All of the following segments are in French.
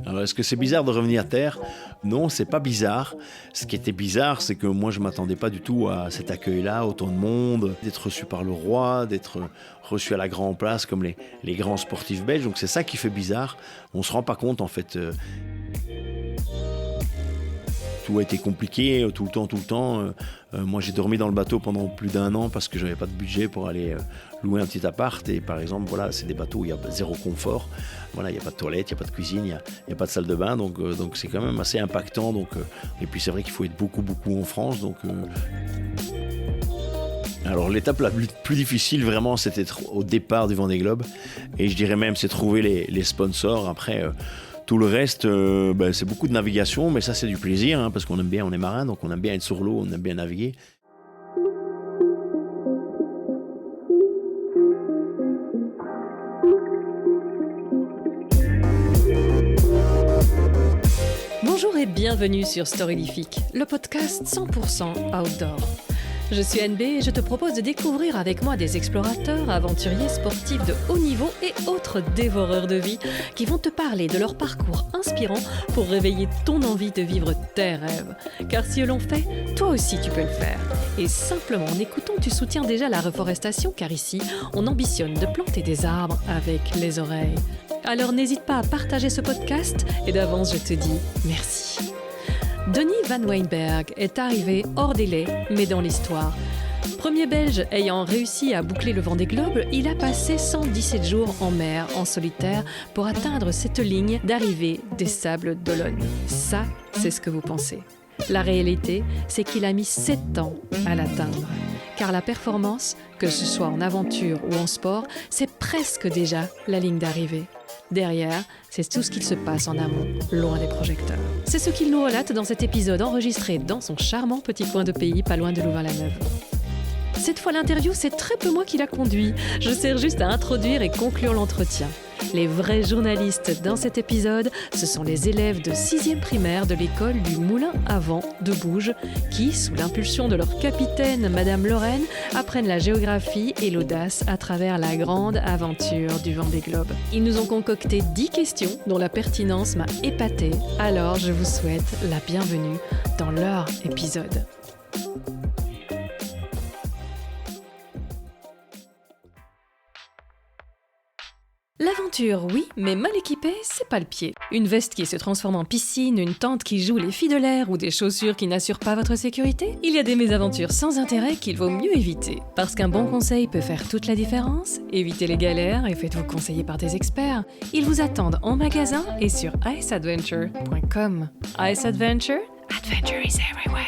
Alors, est-ce que c'est bizarre de revenir à terre ? Non, c'est pas bizarre. Ce qui était bizarre, c'est que moi, je m'attendais pas du tout à cet accueil-là, autant de monde, d'être reçu par le roi, d'être reçu à la grande place comme les grands sportifs belges. Donc c'est ça qui fait bizarre. On se rend pas compte, en fait. Tout a été compliqué, tout le temps. Moi, j'ai dormi dans le bateau pendant plus d'1 an parce que j'avais pas de budget pour aller louer un petit appart. Et par exemple, voilà, c'est des bateaux où il y a zéro confort. Voilà, il n'y a pas de toilette, il n'y a pas de cuisine, il n'y a pas de salle de bain. Donc c'est quand même assez impactant. Et puis c'est vrai qu'il faut être beaucoup en France. Alors l'étape la plus difficile vraiment, c'était au départ du Vendée Globe. Et je dirais même, c'est trouver les sponsors. Après... Tout le reste, c'est beaucoup de navigation, mais ça c'est du plaisir, parce qu'on aime bien, on est marin, donc on aime bien être sur l'eau, on aime bien naviguer. Bonjour et bienvenue sur Storylifique, le podcast 100% outdoor. Je suis NB et je te propose de découvrir avec moi des explorateurs, aventuriers, sportifs de haut niveau et autres dévoreurs de vie qui vont te parler de leur parcours inspirant pour réveiller ton envie de vivre tes rêves. Car si eux l'ont fait, toi aussi tu peux le faire. Et simplement en écoutant, tu soutiens déjà la reforestation car ici, on ambitionne de planter des arbres avec les oreilles. Alors n'hésite pas à partager ce podcast et d'avance je te dis merci. Denis Van Wijnberg est arrivé hors délai, mais dans l'histoire. Premier Belge ayant réussi à boucler le Vendée Globe, il a passé 117 jours en mer, en solitaire, pour atteindre cette ligne d'arrivée des Sables d'Olonne. Ça, c'est ce que vous pensez. La réalité, c'est qu'il a mis 7 ans à l'atteindre. Car la performance, que ce soit en aventure ou en sport, c'est presque déjà la ligne d'arrivée. Derrière, c'est tout ce qu'il se passe en amont, loin des projecteurs. C'est ce qu'il nous relate dans cet épisode enregistré dans son charmant petit coin de pays, pas loin de Louvain-la-Neuve. Cette fois, l'interview, c'est très peu moi qui l'a conduit. Je sers juste à introduire et conclure l'entretien. Les vrais journalistes dans cet épisode, ce sont les élèves de 6e primaire de l'école du Moulin à Vent de Bouges qui, sous l'impulsion de leur capitaine, Madame Lorraine, apprennent la géographie et l'audace à travers la grande aventure du Vendée Globe. Ils nous ont concocté 10 questions dont la pertinence m'a épatée. Alors, je vous souhaite la bienvenue dans leur épisode. L'aventure, oui, mais mal équipée, c'est pas le pied. Une veste qui se transforme en piscine, une tente qui joue les filles de l'air ou des chaussures qui n'assurent pas votre sécurité, il y a des mésaventures sans intérêt qu'il vaut mieux éviter. Parce qu'un bon conseil peut faire toute la différence, évitez les galères et faites-vous conseiller par des experts. Ils vous attendent en magasin et sur iceadventure.com. Ice Adventure, adventure is everywhere.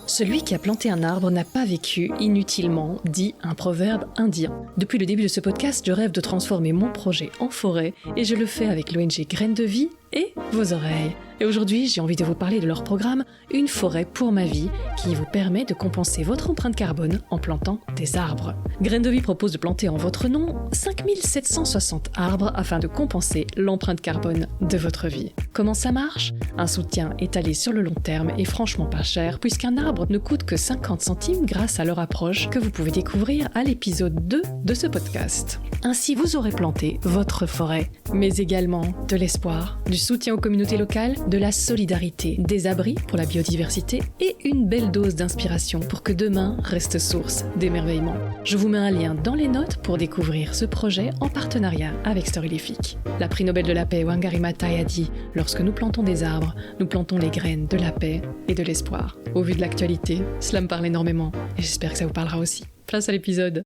Celui qui a planté un arbre n'a pas vécu inutilement, dit un proverbe indien. Depuis le début de ce podcast, je rêve de transformer mon projet en forêt et je le fais avec l'ONG Graines de Vie et vos oreilles. Et aujourd'hui, j'ai envie de vous parler de leur programme Une forêt pour ma vie qui vous permet de compenser votre empreinte carbone en plantant des arbres. Graines de Vie propose de planter en votre nom 5760 arbres afin de compenser l'empreinte carbone de votre vie. Comment ça marche ? Un soutien étalé sur le long terme est franchement pas cher puisqu'un arbre ne coûte que 50 centimes grâce à leur approche que vous pouvez découvrir à l'épisode 2 de ce podcast. Ainsi, vous aurez planté votre forêt, mais également de l'espoir, du soutien aux communautés locales, de la solidarité, des abris pour la biodiversité et une belle dose d'inspiration pour que demain reste source d'émerveillement. Je vous mets un lien dans les notes pour découvrir ce projet en partenariat avec Storylifique. La prix Nobel de la paix Wangari Maathai a dit « Lorsque nous plantons des arbres, nous plantons les graines de la paix et de l'espoir ». Au vu de l'actualité, cela me parle énormément et j'espère que ça vous parlera aussi. Place à l'épisode.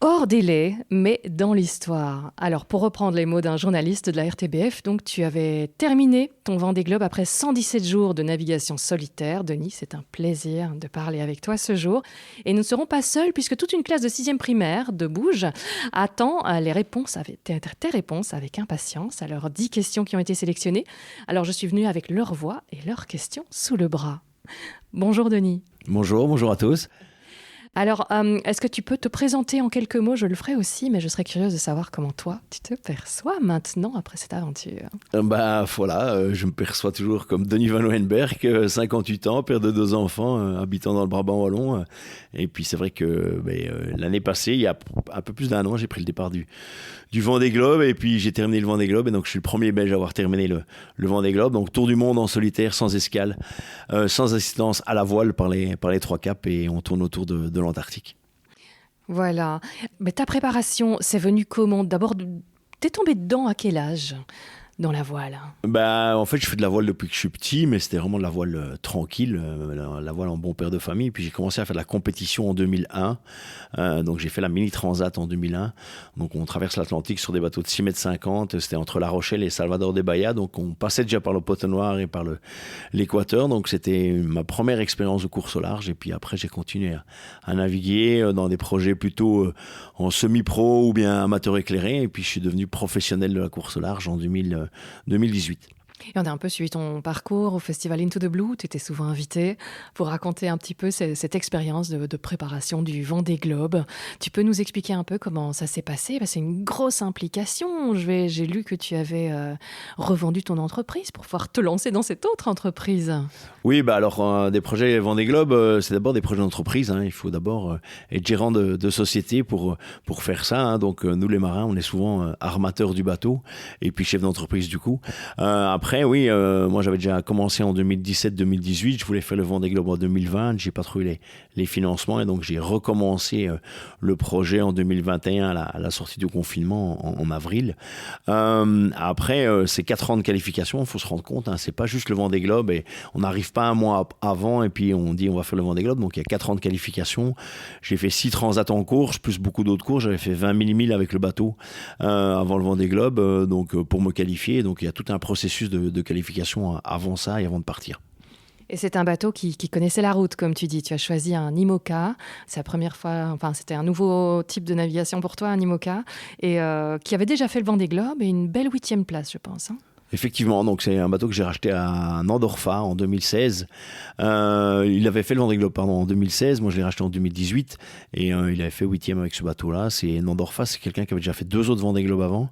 Hors délai, mais dans l'histoire. Alors, pour reprendre les mots d'un journaliste de la RTBF, donc tu avais terminé ton Vendée Globe après 117 jours de navigation solitaire. Denis, c'est un plaisir de parler avec toi ce jour. Et nous ne serons pas seuls puisque toute une classe de 6e primaire de Bouges attend tes réponses avec impatience. Alors, 10 questions qui ont été sélectionnées. Alors, je suis venue avec leur voix et leurs questions sous le bras. Bonjour Denis. Bonjour à tous. Alors, est-ce que tu peux te présenter en quelques mots? Je le ferai aussi, mais je serais curieuse de savoir comment toi, tu te perçois maintenant après cette aventure. Je me perçois toujours comme Denis Van Hoenberg, 58 ans, père de 2 enfants, habitant dans le Brabant wallon. Et puis c'est vrai que l'année passée, il y a un peu plus d'1 an, j'ai pris le départ du Vendée Globe, et puis j'ai terminé le Vendée Globe, et donc je suis le premier Belge à avoir terminé le Vendée Globe. Donc tour du monde en solitaire, sans escale, sans assistance, à la voile par les 3 caps, et on tourne autour de l'Antarctique. Voilà. Mais ta préparation, c'est venu comment? D'abord, t'es tombé dedans à quel âge dans la voile? En fait, je fais de la voile depuis que je suis petit, mais c'était vraiment de la voile tranquille, la voile en bon père de famille. Puis j'ai commencé à faire de la compétition en 2001. Donc j'ai fait la Mini Transat en 2001. Donc on traverse l'Atlantique sur des bateaux de 6,50 m. C'était entre La Rochelle et Salvador de Bahia. Donc on passait déjà par le Pointe-Noire et par l'Équateur. Donc c'était ma première expérience de course au large. Et puis après, j'ai continué à naviguer dans des projets plutôt en semi-pro ou bien amateur éclairé. Et puis je suis devenu professionnel de la course au large en 2018. Et on a un peu suivi ton parcours au festival Into the Blue. Tu étais souvent invité pour raconter un petit peu cette expérience de préparation du Vendée Globe. Tu peux nous expliquer un peu comment ça s'est passé? C'est une grosse implication. J'ai lu que tu avais revendu ton entreprise pour pouvoir te lancer dans cette autre entreprise. Oui, des projets Vendée Globe, c'est d'abord des projets d'entreprise. Il faut d'abord être gérant de société pour faire ça. Donc nous, les marins, on est souvent armateurs du bateau et puis chef d'entreprise du coup. Après, oui, moi j'avais déjà commencé en 2017-2018, je voulais faire le Vendée Globe en 2020, j'ai pas trouvé les financements, et donc j'ai recommencé le projet en 2021 à la sortie du confinement en avril. Après, c'est 4 ans de qualification, il faut se rendre compte, c'est pas juste le Vendée Globe, et on n'arrive pas un mois avant et puis on dit on va faire le Vendée Globe. Donc il y a 4 ans de qualification, j'ai fait 6 transats en course, plus beaucoup d'autres courses, j'avais fait 20 000 milles avec le bateau avant le Vendée Globe, pour me qualifier. Donc il y a tout un processus de qualification avant ça et avant de partir. Et c'est un bateau qui connaissait la route, comme tu dis. Tu as choisi un IMOCA. C'est la première fois, c'était un nouveau type de navigation pour toi, un IMOCA, et qui avait déjà fait le Vendée Globe et une belle 8e place, je pense. Effectivement, donc c'est un bateau que j'ai racheté à Nandorfa en 2016. Il avait fait le Vendée Globe en 2016, moi je l'ai racheté en 2018 et il avait fait 8e avec ce bateau-là. Nandorfa, c'est quelqu'un qui avait déjà fait 2 autres Vendée Globe avant,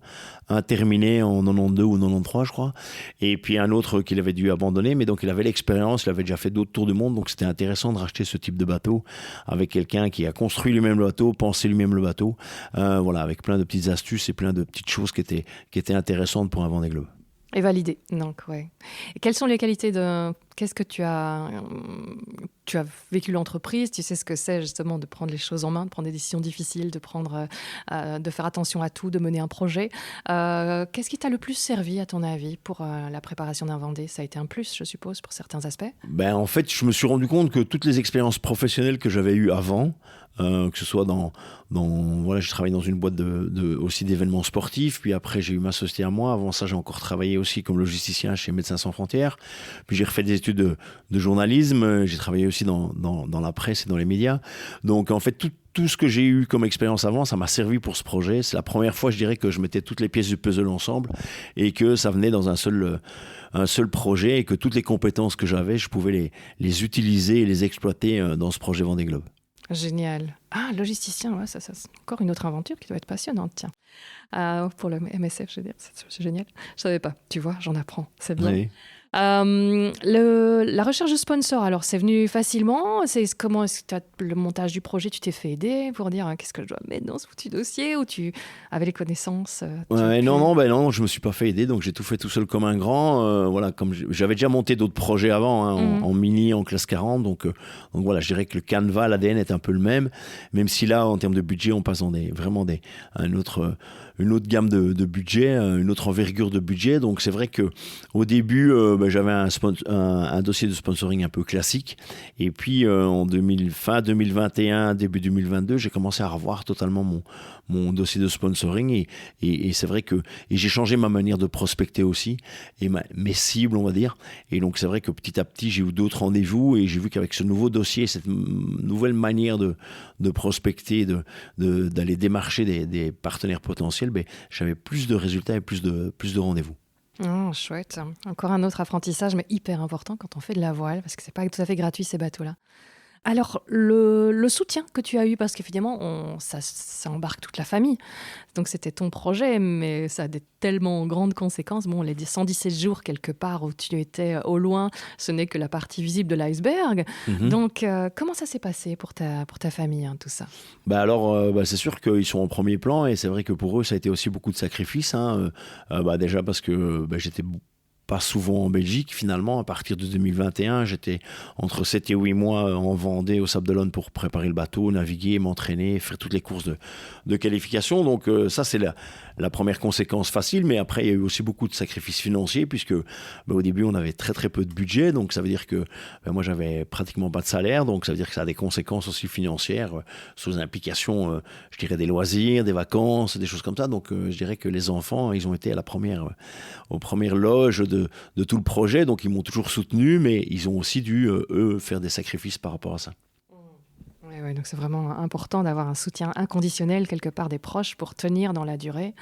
un terminé en 92 ou 93 je crois, et puis un autre qu'il avait dû abandonner, mais donc il avait l'expérience, il avait déjà fait d'autres tours du monde, donc c'était intéressant de racheter ce type de bateau avec quelqu'un qui a construit lui-même le bateau, pensé lui-même le bateau, avec plein de petites astuces et plein de petites choses qui étaient intéressantes pour un Vendée Globe. Et validé, donc ouais. Et quelles sont les qualités qu'est-ce que tu as vécu l'entreprise, tu sais ce que c'est justement de prendre les choses en main, de prendre des décisions difficiles, de faire attention à tout, de mener un projet. Qu'est-ce qui t'a le plus servi à ton avis pour la préparation d'un Vendée? Ça a été un plus, je suppose, pour certains aspects. En fait, je me suis rendu compte que toutes les expériences professionnelles que j'avais eues avant, que ce soit j'ai travaillé dans une boîte aussi d'événements sportifs, puis après j'ai eu ma société à moi. Avant ça, j'ai encore travaillé aussi comme logisticien chez Médecins Sans Frontières, puis j'ai refait des études de journalisme, j'ai travaillé aussi dans la presse et dans les médias. Donc en fait, tout ce que j'ai eu comme expérience avant, ça m'a servi pour ce projet. C'est la première fois, je dirais, que je mettais toutes les pièces du puzzle ensemble et que ça venait dans un seul projet, et que toutes les compétences que j'avais, je pouvais les utiliser et les exploiter dans ce projet Vendée Globe. Génial. Ah, logisticien, ouais, ça c'est encore une autre aventure qui doit être passionnante, tiens. Pour le MSF, je veux dire, c'est génial. Je savais pas, tu vois, j'en apprends, c'est bien. Oui. La recherche de sponsors, alors c'est venu facilement? Comment est-ce que le montage du projet, tu t'es fait aider pour dire qu'est-ce que je dois mettre dans ce foutu dossier, ou tu avais les connaissances? Non, je me suis pas fait aider, donc j'ai tout fait tout seul comme un grand. Comme j'avais déjà monté d'autres projets avant, en mini, en classe 40, donc je dirais que le canevas, l'ADN est un peu le même si là, en termes de budget, on passe dans une autre gamme de budget, une autre envergure de budget. Donc c'est vrai que au début, j'avais un dossier de sponsoring un peu classique, et puis fin 2021, début 2022, j'ai commencé à revoir totalement mon dossier de sponsoring, et c'est vrai que j'ai changé ma manière de prospecter aussi, et mes cibles, on va dire. Et donc c'est vrai que petit à petit, j'ai eu d'autres rendez-vous, et j'ai vu qu'avec ce nouveau dossier, cette nouvelle manière de prospecter, d'aller démarcher des partenaires potentiels, j'avais plus de résultats et plus de rendez-vous. Oh, chouette. Encore un autre apprentissage, mais hyper important quand on fait de la voile, parce que c'est pas tout à fait gratuit, ces bateaux-là. Alors, le soutien que tu as eu, parce qu'évidemment, ça embarque toute la famille. Donc, c'était ton projet, mais ça a des tellement grandes conséquences. Bon, les 117 jours, quelque part, où tu étais au loin, ce n'est que la partie visible de l'iceberg. Donc, comment ça s'est passé pour ta famille, hein, tout ça? Alors, c'est sûr qu'ils sont en premier plan et c'est vrai que pour eux, ça a été aussi beaucoup de sacrifices. Hein. Déjà parce que j'étais pas souvent en Belgique finalement. À partir de 2021, j'étais entre 7 et 8 mois en Vendée au Sable d'Olonne pour préparer le bateau, naviguer, m'entraîner, faire toutes les courses de qualification. Donc ça c'est la première conséquence facile, mais après il y a eu aussi beaucoup de sacrifices financiers puisque au début on avait très très peu de budget, donc ça veut dire que moi j'avais pratiquement pas de salaire, donc ça veut dire que ça a des conséquences aussi financières sur les implications, je dirais des loisirs, des vacances, des choses comme ça. Donc je dirais que les enfants ils ont été aux premières loges de tout le projet, donc ils m'ont toujours soutenu, mais ils ont aussi dû, eux, faire des sacrifices par rapport à ça. Oui, donc c'est vraiment important d'avoir un soutien inconditionnel quelque part des proches pour tenir dans la durée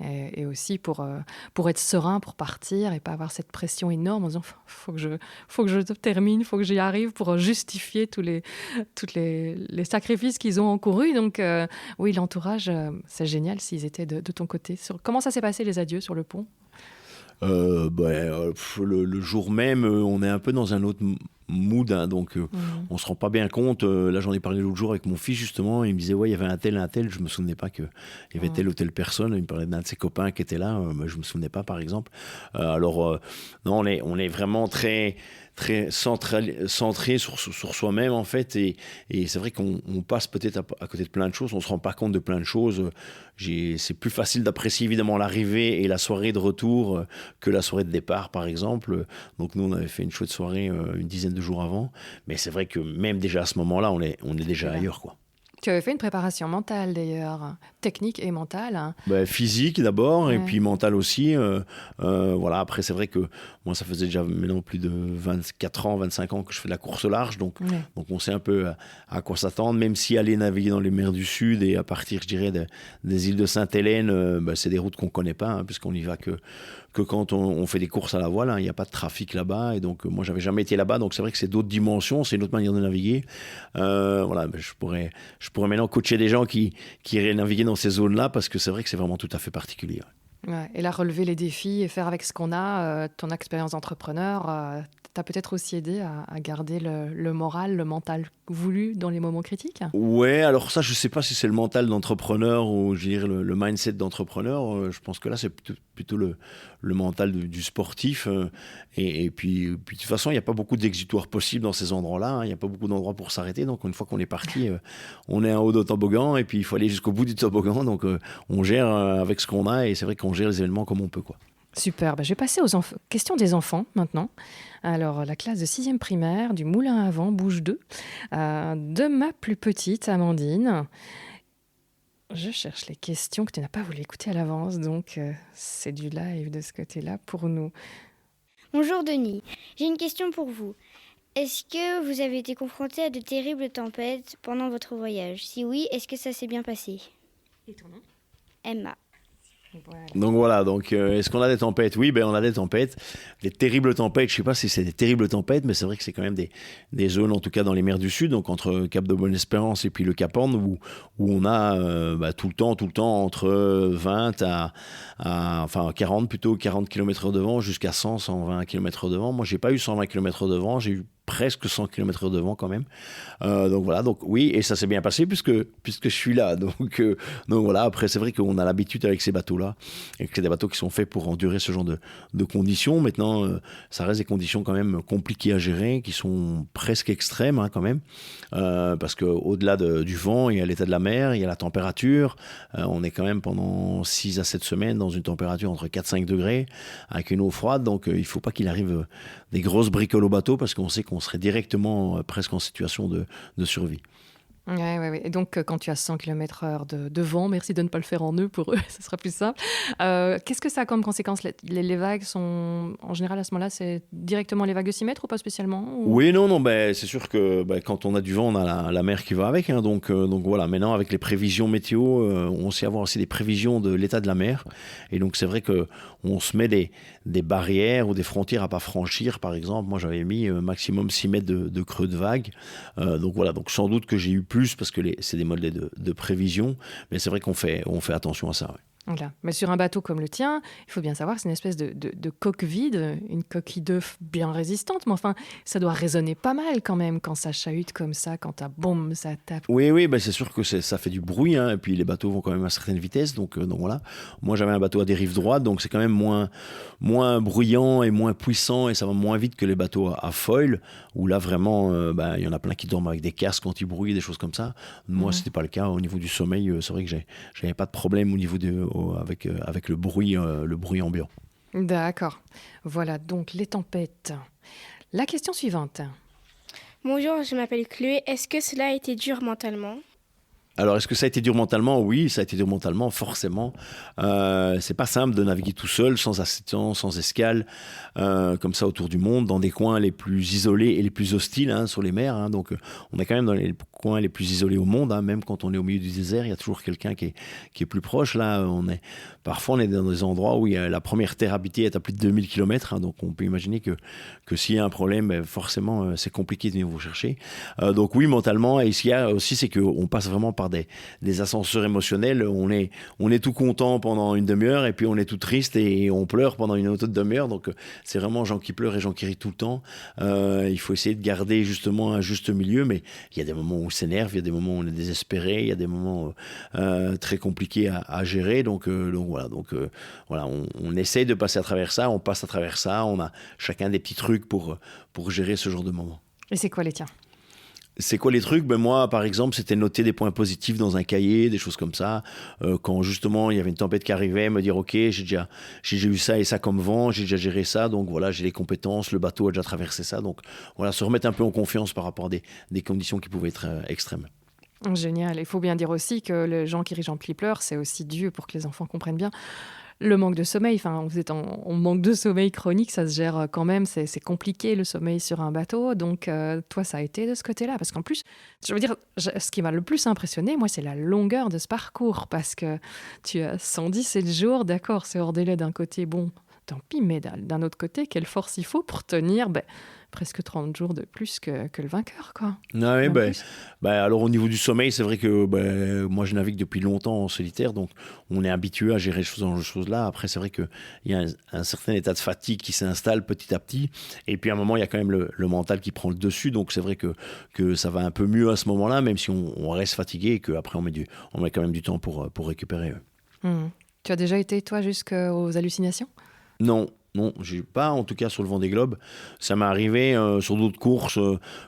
et aussi pour être serein pour partir et pas avoir cette pression énorme en disant faut que je termine, il faut que j'y arrive pour justifier tous les sacrifices qu'ils ont encourus. Donc oui, l'entourage, c'est génial s'ils étaient de ton côté. Comment ça s'est passé les adieux sur le pont? Le jour même, on est un peu dans un autre mood, hein, donc on se rend pas bien compte. Là, j'en ai parlé l'autre jour avec mon fils justement. Il me disait il y avait un tel. Je me souvenais pas qu'il y avait telle ou telle personne. Il me parlait d'un de ses copains qui était là. Je me souvenais pas, par exemple. Non, on est vraiment très centré sur soi-même en fait, et c'est vrai qu'on passe peut-être à côté de plein de choses, on se rend pas compte de plein de choses. C'est plus facile d'apprécier évidemment l'arrivée et la soirée de retour que la soirée de départ par exemple. Donc nous on avait fait une chouette soirée une dizaine de jours avant, mais c'est vrai que même déjà à ce moment-là on est déjà ailleurs quoi. Tu avais fait une préparation mentale d'ailleurs, technique et mentale. Hein. Physique d'abord, et puis mentale aussi. Voilà. Après, c'est vrai que moi, ça faisait déjà maintenant plus de 24 ans, 25 ans que je fais de la course au large. Donc on sait un peu à quoi s'attendre. Même si aller naviguer dans les mers du Sud et à partir, je dirais, des îles de Sainte-Hélène, c'est des routes qu'on ne connaît pas, hein, puisqu'on n'y va que quand on fait des courses à la voile. Il n'y a pas de trafic là-bas. Et donc, moi, j'avais jamais été là-bas. Donc, c'est vrai que c'est d'autres dimensions. C'est une autre manière de naviguer. Voilà, je pourrais maintenant coacher des gens qui iraient naviguer dans ces zones-là parce que c'est vrai que c'est vraiment tout à fait particulier. Ouais, et là, relever les défis et faire avec ce qu'on a, ton expérience d'entrepreneur, t'a peut-être aussi aidé à garder le moral, le mental voulu dans les moments critiques? Ouais, alors ça, je sais pas si c'est le mental d'entrepreneur ou je dirais le mindset d'entrepreneur. Je pense que là, c'est plutôt le mental du sportif. Et puis, de toute façon, il n'y a pas beaucoup d'exutoires possibles dans ces endroits-là. Hein. Il n'y a pas beaucoup d'endroits pour s'arrêter. Donc, une fois qu'on est parti, on est en haut de toboggan et puis il faut aller jusqu'au bout du toboggan. Donc, on gère avec ce qu'on a et c'est vrai qu'on gère les événements comme on peut, quoi. Super, je vais passer aux questions des enfants maintenant. Alors, la classe de 6e primaire du Moulin à Vent, Bouge 2, de ma plus petite, Amandine. Je cherche les questions que tu n'as pas voulu écouter à l'avance, donc c'est du live de ce côté-là pour nous. Bonjour Denis, j'ai une question pour vous. Est-ce que vous avez été confronté à de terribles tempêtes pendant votre voyage? Si oui, est-ce que ça s'est bien passé? Et ton nom? Emma. Voilà. Donc est-ce qu'on a des tempêtes? Oui, on a des tempêtes, des terribles tempêtes. Je ne sais pas si c'est des terribles tempêtes, mais c'est vrai que c'est quand même des zones, en tout cas dans les mers du Sud, donc entre Cap de Bonne-Espérance et puis le Cap Horn, où on a tout le temps entre 20 enfin 40 plutôt, 40 km de vent jusqu'à 120 km de vent. Moi, j'ai pas eu 120 km de vent, j'ai eu presque 100 km de vent quand même. Donc voilà, donc oui, et ça s'est bien passé puisque je suis là. Donc voilà, après c'est vrai qu'on a l'habitude avec ces bateaux-là, et que c'est des bateaux qui sont faits pour endurer ce genre de conditions. Maintenant, ça reste des conditions quand même compliquées à gérer, qui sont presque extrêmes hein, quand même, parce qu'au-delà du vent, il y a l'état de la mer, il y a la température. On est quand même pendant 6 à 7 semaines dans une température entre 4-5 degrés, avec une eau froide, donc il ne faut pas qu'il arrive des grosses bricoles au bateau, parce qu'on sait qu'on serait directement presque en situation de survie. Ouais. Et donc, quand tu as 100 km/h de vent, merci de ne pas le faire en nœud pour eux, ce sera plus simple. Qu'est-ce que ça a comme conséquence? Les vagues sont, en général, à ce moment-là, c'est directement les vagues de 6 mètres ou pas spécialement ou... Oui, non, c'est sûr que quand on a du vent, on a la mer qui va avec. Hein, donc voilà, maintenant, avec les prévisions météo, on sait avoir aussi des prévisions de l'état de la mer. Et donc, c'est vrai qu'on on se met des barrières ou des frontières à pas franchir. Par exemple, moi j'avais mis maximum 6 mètres de creux de vague. Donc voilà, donc sans doute que j'ai eu plus parce que c'est des modèles de prévision, mais c'est vrai qu'on fait attention à ça. Ouais. Voilà. Mais sur un bateau comme le tien, il faut bien savoir que c'est une espèce de coque vide, une coquille d'œuf bien résistante, mais enfin, ça doit résonner pas mal quand même quand ça chahute comme ça, quand boum, ça tape. Oui, ben c'est sûr que ça fait du bruit, hein, et puis les bateaux vont quand même à certaines vitesses, donc voilà. Moi j'avais un bateau à dérive droite, donc c'est quand même moins bruyant et moins puissant, et ça va moins vite que les bateaux à foil, où là vraiment, il y en a plein qui dorment avec des casques anti-bruit, des choses comme ça. Moi c'était pas le cas. Au niveau du sommeil, c'est vrai que j'avais pas de problème au niveau avec le bruit ambiant. D'accord. Voilà donc les tempêtes. La question suivante. Bonjour, je m'appelle Chloé. Est-ce que cela a été dur mentalement ? Alors, est-ce que ça a été dur mentalement ? Oui, ça a été dur mentalement, forcément. C'est pas simple de naviguer tout seul, sans assistance, sans escale, comme ça autour du monde, dans des coins les plus isolés et les plus hostiles, hein, sur les mers. Hein. Donc, on est quand même dans les coins les plus isolés au monde. Hein. Même quand on est au milieu du désert, il y a toujours quelqu'un qui est plus proche. Là, parfois, on est dans des endroits où la première terre habitée est à plus de 2000 km. Hein. Donc, on peut imaginer que s'il y a un problème, forcément, c'est compliqué de venir vous chercher. Donc, oui, mentalement. Et ce qu'il y a aussi, c'est qu'on passe vraiment par des ascenseurs émotionnels. On est tout content pendant une demi-heure et puis on est tout triste et on pleure pendant une autre demi-heure. Donc c'est vraiment gens qui pleurent et gens qui rient tout le temps. Il faut essayer de garder justement un juste milieu, mais il y a des moments où on s'énerve, il y a des moments où on est désespéré, il y a des moments très compliqués à gérer. Donc voilà, on essaye de passer à travers ça, on passe à travers ça, on a chacun des petits trucs pour gérer ce genre de moments. Et c'est quoi les tiens ? C'est quoi les trucs ? Moi, par exemple, c'était noter des points positifs dans un cahier, des choses comme ça. Quand justement il y avait une tempête qui arrivait, me dire ok, j'ai déjà eu ça et ça comme vent, j'ai déjà géré ça, donc voilà, j'ai les compétences, le bateau a déjà traversé ça, donc voilà, se remettre un peu en confiance par rapport à des conditions qui pouvaient être extrêmes. Génial. Il faut bien dire aussi que les gens qui rient, gens qui pleurent, c'est aussi Dieu pour que les enfants comprennent bien. Le manque de sommeil, enfin, vous êtes en manque de sommeil chronique, ça se gère quand même, c'est compliqué le sommeil sur un bateau, donc toi ça a été de ce côté-là, parce qu'en plus, je veux dire, ce qui m'a le plus impressionné, moi, c'est la longueur de ce parcours, parce que tu as 117 jours, d'accord, c'est hors délai d'un côté, bon, tant pis, mais d'un autre côté, quelle force il faut pour tenir presque 30 jours de plus que le vainqueur, quoi. Ah oui, alors au niveau du sommeil, c'est vrai que moi je navigue depuis longtemps en solitaire, donc on est habitué à gérer ce genre de choses-là. Après, c'est vrai qu'il y a un certain état de fatigue qui s'installe petit à petit, et puis à un moment, il y a quand même le mental qui prend le dessus, donc c'est vrai que ça va un peu mieux à ce moment-là, même si on reste fatigué et qu'après on met quand même du temps pour récupérer. Tu as déjà été, toi, jusqu'aux hallucinations ? Non, j'ai pas, en tout cas sur le Vendée Globe. Ça m'est arrivé sur d'autres courses,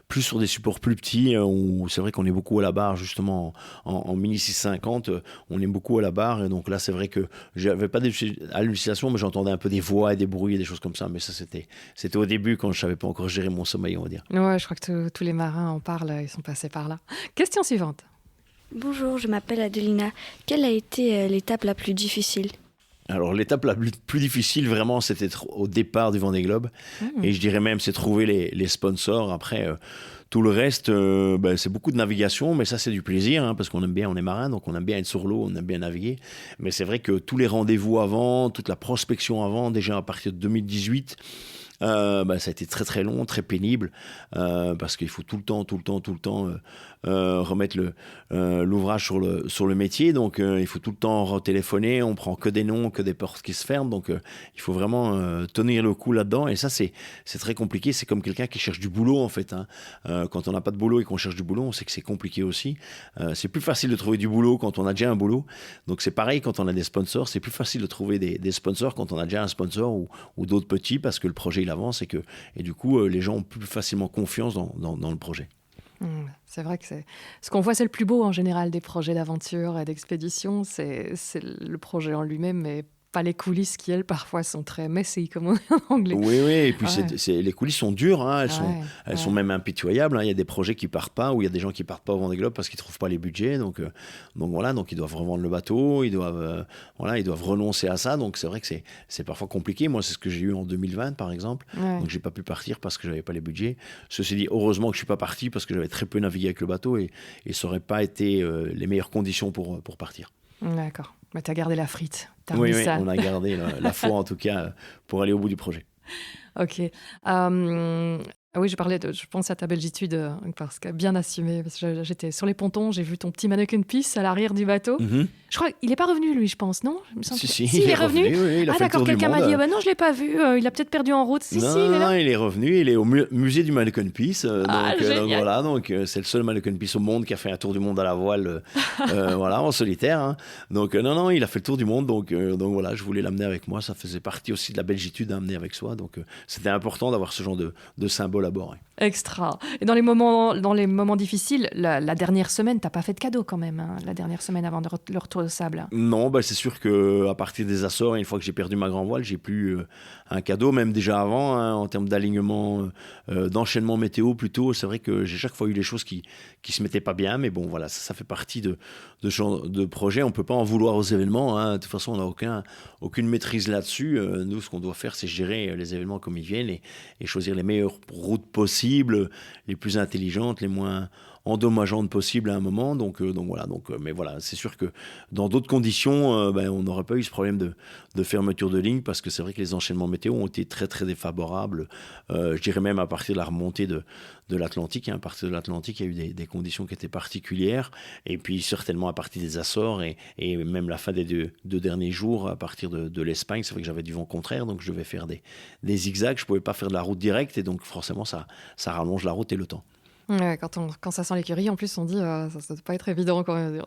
plus sur des supports plus petits, où c'est vrai qu'on est beaucoup à la barre, justement en mini 650, on est beaucoup à la barre, et donc là c'est vrai que j'avais pas d'hallucinations, mais j'entendais un peu des voix et des bruits et des choses comme ça, mais ça c'était au début quand je savais pas encore gérer mon sommeil, on va dire. Ouais, je crois que tous les marins en parlent, ils sont passés par là. Question suivante. Bonjour, je m'appelle Adelina. Quelle a été l'étape la plus difficile ? Alors l'étape la plus difficile vraiment, c'était au départ du Vendée Globe, et je dirais même c'est trouver les sponsors. Après tout le reste, c'est beaucoup de navigation, mais ça c'est du plaisir, hein, parce qu'on aime bien, on est marin, donc on aime bien être sur l'eau, on aime bien naviguer. Mais c'est vrai que tous les rendez-vous avant, toute la prospection avant, déjà à partir de 2018, ça a été très très long, très pénible, parce qu'il faut tout le temps remettre l'ouvrage sur le métier, donc il faut tout le temps retéléphoner, on prend que des noms, que des portes qui se ferment, donc il faut vraiment tenir le coup là-dedans, et ça c'est très compliqué. C'est comme quelqu'un qui cherche du boulot en fait, hein. Quand on n'a pas de boulot et qu'on cherche du boulot, on sait que c'est compliqué aussi. C'est plus facile de trouver du boulot quand on a déjà un boulot, donc c'est pareil quand on a des sponsors, c'est plus facile de trouver des sponsors quand on a déjà un sponsor ou d'autres petits, parce que le projet il avance et du coup les gens ont plus facilement confiance dans le projet. C'est vrai que ce qu'on voit, c'est le plus beau en général des projets d'aventure et d'expédition, c'est le projet en lui-même, mais pas les coulisses qui, elles, parfois sont très messy, comme on dit en anglais. Oui, et puis les coulisses sont dures, hein, elles sont même impitoyables, hein. Il y a des projets qui partent pas, ou il y a des gens qui partent pas au Vendée Globe parce qu'ils trouvent pas les budgets, donc voilà, donc ils doivent revendre le bateau, ils doivent renoncer à ça, donc c'est vrai que c'est parfois compliqué. Moi, c'est ce que j'ai eu en 2020, par exemple, donc j'ai pas pu partir parce que j'avais pas les budgets. Ceci dit, heureusement que je suis pas parti parce que j'avais très peu navigué avec le bateau et ça aurait pas été les meilleures conditions pour partir. D'accord. Mais tu as gardé la frite. Oui, ça. on a gardé la foi en tout cas pour aller au bout du projet. Ok. Oui, je pense à ta belgitude parce que bien assumé. Parce que j'étais sur les pontons, j'ai vu ton petit mannequin piece à l'arrière du bateau. Mm-hmm. Je crois qu'il n'est pas revenu, lui, je pense, non? Si, il est revenu. Oui, il a fait le tour du quelqu'un monde. m'a dit, non, je ne l'ai pas vu, il a peut-être perdu en route. Non, il est là. il est revenu, il est au musée du Mannequin Peace. Donc c'est le seul Mannequin Peace au monde qui a fait un tour du monde à la voile, en solitaire. Hein. Donc, non, il a fait le tour du monde. Donc voilà, je voulais l'amener avec moi. Ça faisait partie aussi de la belgitude à amener avec soi. Donc, c'était important d'avoir ce genre de symbole à bord. Ouais. Extra. Et dans les moments difficiles, la dernière semaine, tu n'as pas fait de cadeau quand même, hein, la dernière semaine avant le retour au sable. Non, c'est sûr qu'à partir des Açores, une fois que j'ai perdu ma grand voile, j'ai plus un cadeau, même déjà avant, hein, en termes d'alignement, d'enchaînement météo plutôt. C'est vrai que j'ai chaque fois eu des choses qui se mettaient pas bien, mais bon, voilà, ça fait partie de ce genre de projet. On peut pas en vouloir aux événements. Hein. De toute façon, on n'a aucune maîtrise là-dessus. Nous, ce qu'on doit faire, c'est gérer les événements comme ils viennent et choisir les meilleures routes possibles, les plus intelligentes, les moins endommageantes possibles à un moment. Mais voilà, c'est sûr que dans d'autres conditions, on n'aurait pas eu ce problème de fermeture de ligne parce que c'est vrai que les enchaînements météo ont été très très défavorables. Je dirais même à partir de la remontée de l'Atlantique. Hein. À partir de l'Atlantique, il y a eu des conditions qui étaient particulières. Et puis certainement à partir des Açores et même la fin des deux derniers jours, à partir de l'Espagne, c'est vrai que j'avais du vent contraire, donc je devais faire des zigzags. Je ne pouvais pas faire de la route directe et donc forcément ça rallonge la route et le temps. Ouais, quand ça sent l'écurie, en plus, on dit ça ne doit pas être évident quand même.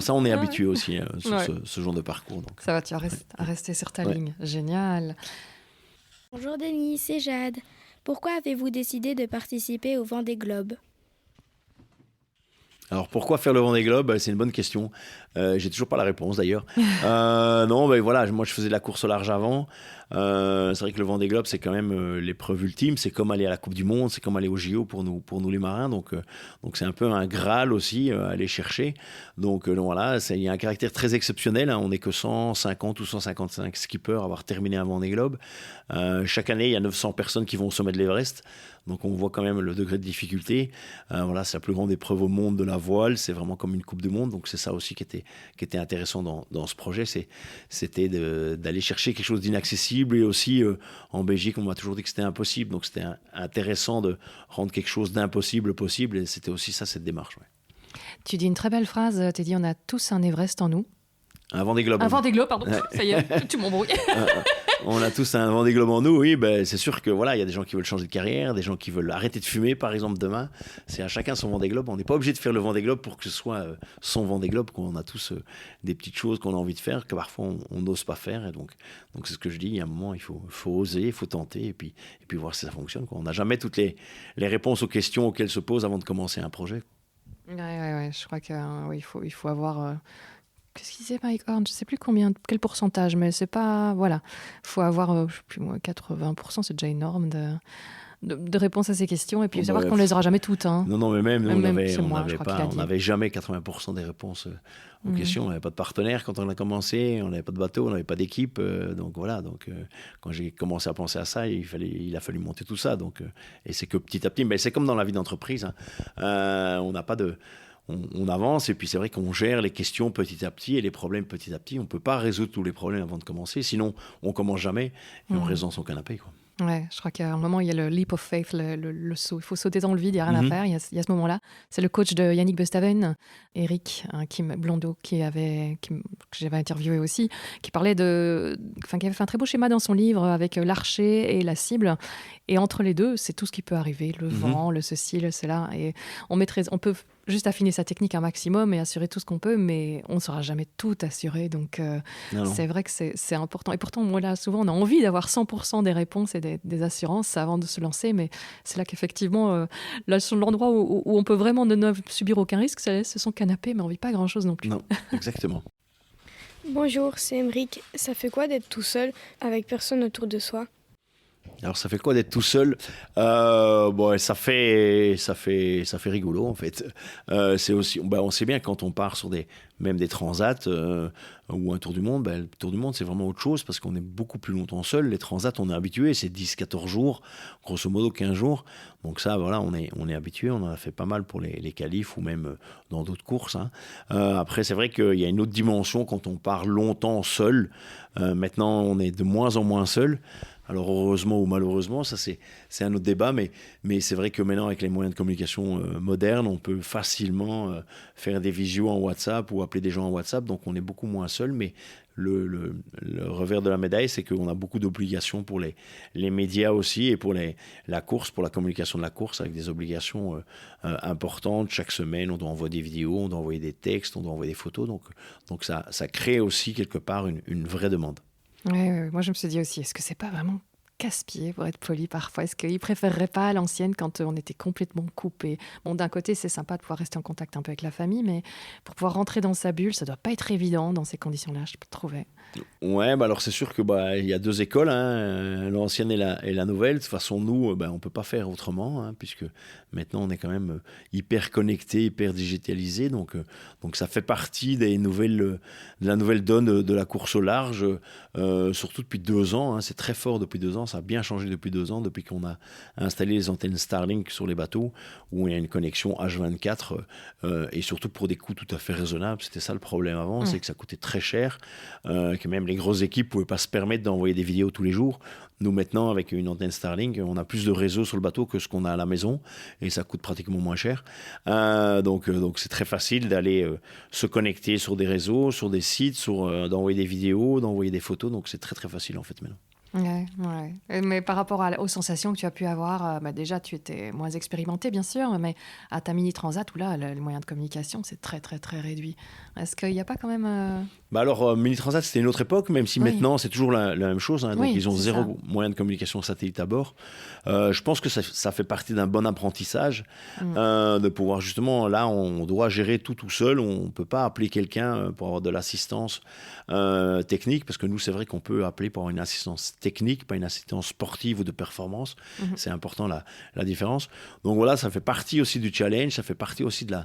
Ça, on est habitué aussi sur ce genre de parcours. Donc. Ça va, tu vas rester sur ta ligne. Génial. Bonjour Denis, c'est Jade. Pourquoi avez-vous décidé de participer au Vendée Globe ? Alors pourquoi faire le Vendée Globe ? C'est une bonne question. J'ai toujours pas la réponse d'ailleurs. Moi je faisais de la course au large avant. C'est vrai que le Vendée Globe c'est quand même l'épreuve ultime. C'est comme aller à la Coupe du Monde, c'est comme aller au JO pour nous les marins. Donc c'est un peu un Graal aussi à aller chercher. Donc voilà, il y a un caractère très exceptionnel. Hein. On n'est que 150 ou 155 skippers à avoir terminé un Vendée Globe. Chaque année il y a 900 personnes qui vont au sommet de l'Everest. Donc on voit quand même le degré de difficulté. C'est la plus grande épreuve au monde de la voile. C'est vraiment comme une Coupe du Monde. Donc c'est ça aussi qui était intéressant dans ce projet. C'était d'aller chercher quelque chose d'inaccessible. Et aussi en Belgique, on m'a toujours dit que c'était impossible. Donc c'était intéressant de rendre quelque chose d'impossible possible. Et c'était aussi ça, cette démarche. Ouais. Tu dis une très belle phrase. Tu as dit on a tous un Everest en nous. Un Vendée Globe. Un Vendée Globe, pardon. Ça y est, tu m'embrouilles. On a tous un Vendée Globe en nous, oui. C'est sûr que voilà, il y a des gens qui veulent changer de carrière, des gens qui veulent arrêter de fumer, par exemple, demain. C'est à chacun son Vendée Globe. On n'est pas obligé de faire le Vendée Globe pour que ce soit son Vendée Globe. On a tous des petites choses qu'on a envie de faire que parfois on n'ose pas faire. Et donc c'est ce que je dis. Il y a un moment, il faut oser, il faut tenter et puis voir si ça fonctionne. On n'a jamais toutes les réponses aux questions auxquelles se pose avant de commencer un projet. Ouais. Je crois qu'il faut avoir. Qu'est-ce qu'il disait Mike Horn ? Je ne sais plus quel pourcentage, mais c'est pas... Voilà. Il faut avoir, je sais plus moi, 80%, c'est déjà énorme de réponses à ces questions. Et puis savoir qu'on ne les aura jamais toutes. Hein. Non, mais même, nous, on n'avait jamais 80% des réponses aux questions. On n'avait pas de partenaire quand on a commencé, on n'avait pas de bateau, on n'avait pas d'équipe. Quand j'ai commencé à penser à ça, il a fallu monter tout ça. Et c'est que petit à petit, mais c'est comme dans la vie d'entreprise. Hein. On n'a pas de... On avance et puis c'est vrai qu'on gère les questions petit à petit et les problèmes petit à petit. On ne peut pas résoudre tous les problèmes avant de commencer, sinon on ne commence jamais et on reste dans son canapé. Quoi. Ouais, je crois qu'à un moment, il y a le leap of faith, le saut. Il faut sauter dans le vide, il n'y a rien à faire. Il y a ce moment-là. C'est le coach de Yannick Bestaven, Eric Blondeau, que j'avais interviewé aussi, qui parlait qui avait fait un très beau schéma dans son livre avec l'archer et la cible. Et entre les deux, c'est tout ce qui peut arriver, le vent, le ceci, le cela. Et on peut juste affiner sa technique un maximum et assurer tout ce qu'on peut, mais on ne saura jamais tout assurer. Donc, c'est vrai que c'est important. Et pourtant, moi, là, souvent, on a envie d'avoir 100% des réponses et des assurances avant de se lancer, mais c'est là qu'effectivement, l'endroit où on peut vraiment ne subir aucun risque, c'est son canapé, mais on ne vit pas grand-chose non plus. Non, exactement. Bonjour, c'est Emeric. Ça fait quoi d'être tout seul, avec personne autour de soi ? Alors ça fait quoi d'être tout seul? Bon, ça fait rigolo en fait. C'est aussi, on sait bien quand on part sur même des transats ou un tour du monde, le tour du monde c'est vraiment autre chose parce qu'on est beaucoup plus longtemps seul. Les transats on est habitué, c'est 10-14 jours, grosso modo 15 jours. Donc ça voilà, on est habitué, on en a fait pas mal pour les qualifs ou même dans d'autres courses. Hein. Après c'est vrai qu'il y a une autre dimension quand on part longtemps seul. Maintenant on est de moins en moins seul. Alors heureusement ou malheureusement, ça c'est un autre débat, mais c'est vrai que maintenant avec les moyens de communication modernes, on peut facilement faire des visios en WhatsApp ou appeler des gens en WhatsApp, donc on est beaucoup moins seul, mais le revers de la médaille, c'est qu'on a beaucoup d'obligations pour les médias aussi et pour la course, pour la communication de la course, avec des obligations importantes. Chaque semaine, on doit envoyer des vidéos, on doit envoyer des textes, on doit envoyer des photos, donc ça crée aussi quelque part une vraie demande. Ouais. Moi, je me suis dit aussi, est-ce que c'est pas vraiment casse-pied, pour être poli parfois? Est-ce qu'ils préféreraient pas à l'ancienne quand on était complètement coupé? Bon, d'un côté, c'est sympa de pouvoir rester en contact un peu avec la famille, mais pour pouvoir rentrer dans sa bulle, ça doit pas être évident dans ces conditions-là, je trouvais. Ouais, alors c'est sûr que il y a deux écoles, hein, l'ancienne et la nouvelle. De toute façon, nous, on peut pas faire autrement, hein, puisque maintenant on est quand même hyper connecté, hyper digitalisé, donc ça fait partie de la nouvelle donne de la course au large, surtout depuis 2 ans. Hein, c'est très fort depuis 2 ans, ça a bien changé depuis 2 ans, depuis qu'on a installé les antennes Starlink sur les bateaux, où il y a une connexion H24 et surtout pour des coûts tout à fait raisonnables. C'était ça le problème avant, c'est que ça coûtait très cher. Que même les grosses équipes ne pouvaient pas se permettre d'envoyer des vidéos tous les jours. Nous, maintenant, avec une antenne Starlink, on a plus de réseau sur le bateau que ce qu'on a à la maison et ça coûte pratiquement moins cher. Donc, c'est très facile d'aller se connecter sur des réseaux, sur des sites, d'envoyer des vidéos, d'envoyer des photos. Donc, c'est très, très facile en fait maintenant. Ouais. Mais par rapport aux sensations que tu as pu avoir, déjà tu étais moins expérimenté bien sûr, mais à ta mini transat où là les moyens de communication c'est très très très réduit. Est-ce qu'il n'y a pas quand même alors mini transat c'était une autre époque, même si maintenant c'est toujours la même chose. Hein, donc ils ont zéro moyen de communication satellite à bord. Je pense que ça fait partie d'un bon apprentissage de pouvoir justement là on doit gérer tout seul. On peut pas appeler quelqu'un pour avoir de l'assistance technique parce que nous c'est vrai qu'on peut appeler pour avoir une assistance technique, pas une assistance sportive ou de performance. C'est important la différence. Donc voilà, ça fait partie aussi du challenge, ça fait partie aussi de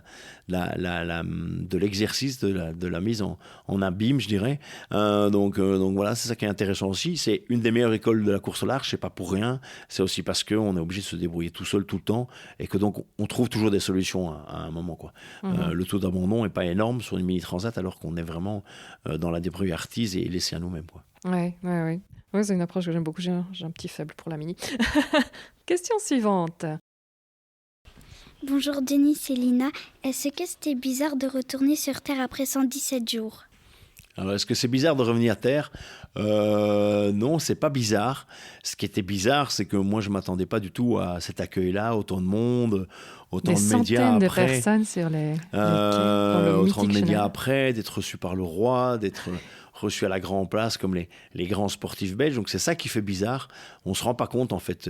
l'exercice, de la mise en abîme, je dirais. Donc voilà, c'est ça qui est intéressant aussi. C'est une des meilleures écoles de la course au large, c'est pas pour rien. C'est aussi parce qu'on est obligé de se débrouiller tout seul tout le temps et que donc on trouve toujours des solutions à un moment, quoi. Le taux d'abandon est pas énorme sur une mini transat alors qu'on est vraiment dans la débrouillardise et laissé à nous-mêmes, quoi. Ouais, c'est une approche que j'aime beaucoup. J'ai un petit faible pour la mini. Question suivante. Bonjour Denis, c'est Lina. Est-ce que c'était bizarre de retourner sur Terre après 117 jours? Alors, est-ce que c'est bizarre de revenir à Terre? Non, c'est pas bizarre. Ce qui était bizarre, c'est que moi, je m'attendais pas du tout à cet accueil-là, autant de monde, autant de médias après. Des centaines de personnes sur les autant de médias après, d'être reçu par le roi, d'être reçu à la grande place comme les grands sportifs belges. Donc c'est ça qui fait bizarre. On se rend pas compte en fait.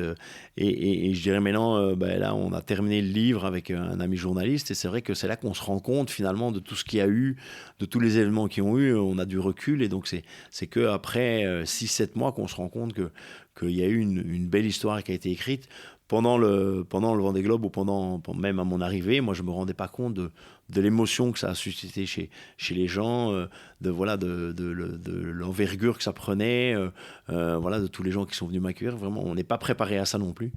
Et je dirais maintenant, là on a terminé le livre avec un ami journaliste et c'est vrai que c'est là qu'on se rend compte finalement de tout ce qu'il y a eu, de tous les événements qui ont eu. On a du recul et donc c'est qu'après 6-7 mois qu'on se rend compte qu'il y a eu une belle histoire qui a été écrite. Pendant le Vendée Globe ou même à mon arrivée, moi je me rendais pas compte de l'émotion que ça a suscité chez les gens, de l'envergure que ça prenait, de tous les gens qui sont venus m'accueillir. Vraiment, on n'est pas préparé à ça non plus.